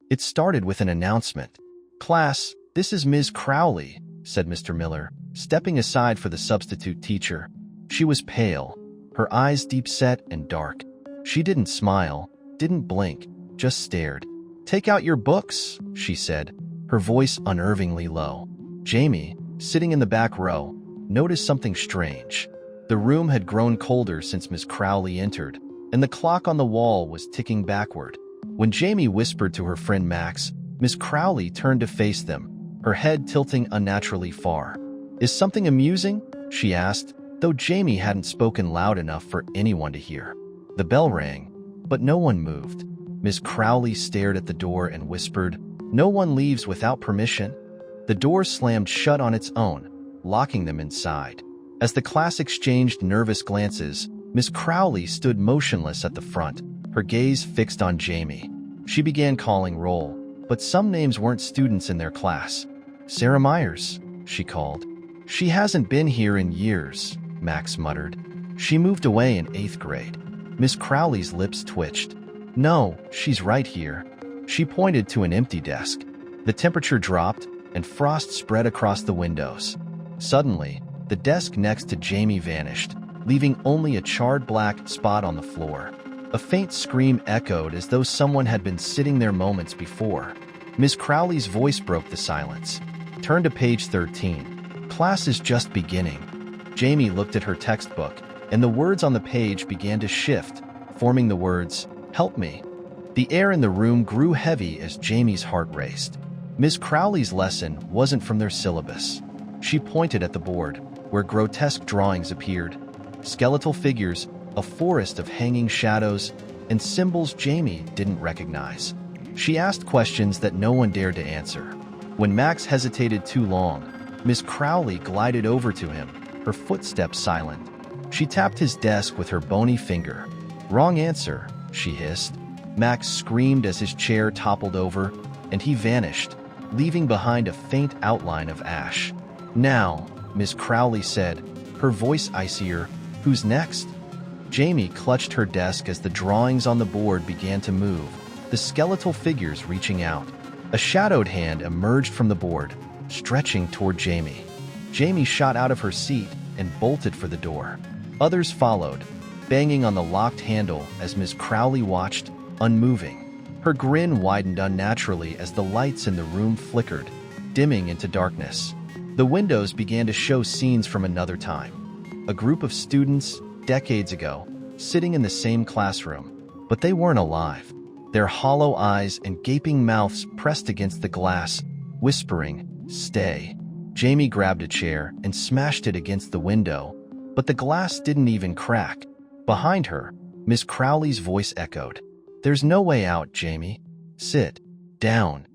It started with an announcement. "Class, this is Ms. Crowley," said Mr. Miller, stepping aside for the substitute teacher. She was pale, her eyes deep-set and dark. She didn't smile, didn't blink, just stared. "Take out your books," she said, her voice unnervingly low. Jamie, sitting in the back row, noticed something strange. The room had grown colder since Miss Crowley entered, and the clock on the wall was ticking backward. When Jamie whispered to her friend Max, Miss Crowley turned to face them, her head tilting unnaturally far. "Is something amusing?" she asked, though Jamie hadn't spoken loud enough for anyone to hear. The bell rang, but no one moved. Miss Crowley stared at the door and whispered, "No one leaves without permission." The door slammed shut on its own, locking them inside. As the class exchanged nervous glances, Miss Crowley stood motionless at the front, her gaze fixed on Jamie. She began calling roll, but some names weren't students in their class. "Sarah Myers," she called. "She hasn't been here in years," Max muttered. "She moved away in 8th grade." Miss Crowley's lips twitched. "No, she's right here." She pointed to an empty desk. The temperature dropped, and frost spread across the windows. Suddenly, the desk next to Jamie vanished, leaving only a charred black spot on the floor. A faint scream echoed as though someone had been sitting there moments before. Miss Crowley's voice broke the silence. "Turn to page 13. Class is just beginning." Jamie looked at her textbook, and the words on the page began to shift, forming the words, "Help me." The air in the room grew heavy as Jamie's heart raced. Miss Crowley's lesson wasn't from their syllabus. She pointed at the board, where grotesque drawings appeared. Skeletal figures, a forest of hanging shadows, and symbols Jamie didn't recognize. She asked questions that no one dared to answer. When Max hesitated too long, Miss Crowley glided over to him, her footsteps silent. She tapped his desk with her bony finger. "Wrong answer," she hissed. Max screamed as his chair toppled over, and he vanished, leaving behind a faint outline of ash. "Now," Miss Crowley said, her voice icier, "who's next?" Jamie clutched her desk as the drawings on the board began to move, the skeletal figures reaching out. A shadowed hand emerged from the board, stretching toward Jamie. Jamie shot out of her seat and bolted for the door. Others followed, banging on the locked handle as Miss Crowley watched, unmoving. Her grin widened unnaturally as the lights in the room flickered, dimming into darkness. The windows began to show scenes from another time. A group of students, decades ago, sitting in the same classroom, but they weren't alive. Their hollow eyes and gaping mouths pressed against the glass, whispering, "Stay." Jamie grabbed a chair and smashed it against the window, but the glass didn't even crack. Behind her, Miss Crowley's voice echoed, "There's no way out, Jamie. Sit down."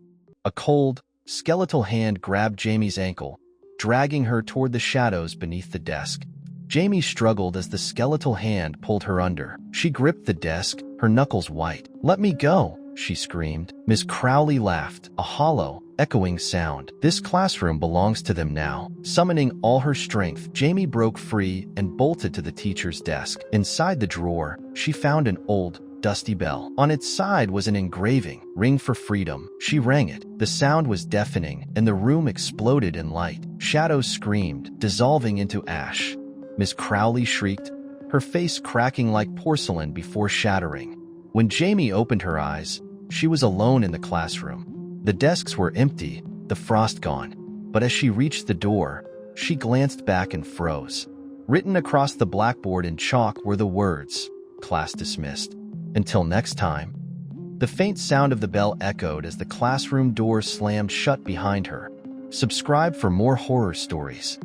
A cold, skeletal hand grabbed Jamie's ankle, dragging her toward the shadows beneath the desk. Jamie struggled as the skeletal hand pulled her under. She gripped the desk, her knuckles white. "Let me go," she screamed. Miss Crowley laughed, a hollow, echoing sound. "This classroom belongs to them now." Summoning all her strength, Jamie broke free and bolted to the teacher's desk. Inside the drawer, she found an old, dusty bell. On its side was an engraving, "Ring for Freedom." She rang it. The sound was deafening, and the room exploded in light. Shadows screamed, dissolving into ash. Miss Crowley shrieked, her face cracking like porcelain before shattering. When Jamie opened her eyes, she was alone in the classroom. The desks were empty, the frost gone. But as she reached the door, she glanced back and froze. Written across the blackboard in chalk were the words, "Class dismissed. Until next time." The faint sound of the bell echoed as the classroom door slammed shut behind her. Subscribe for more horror stories.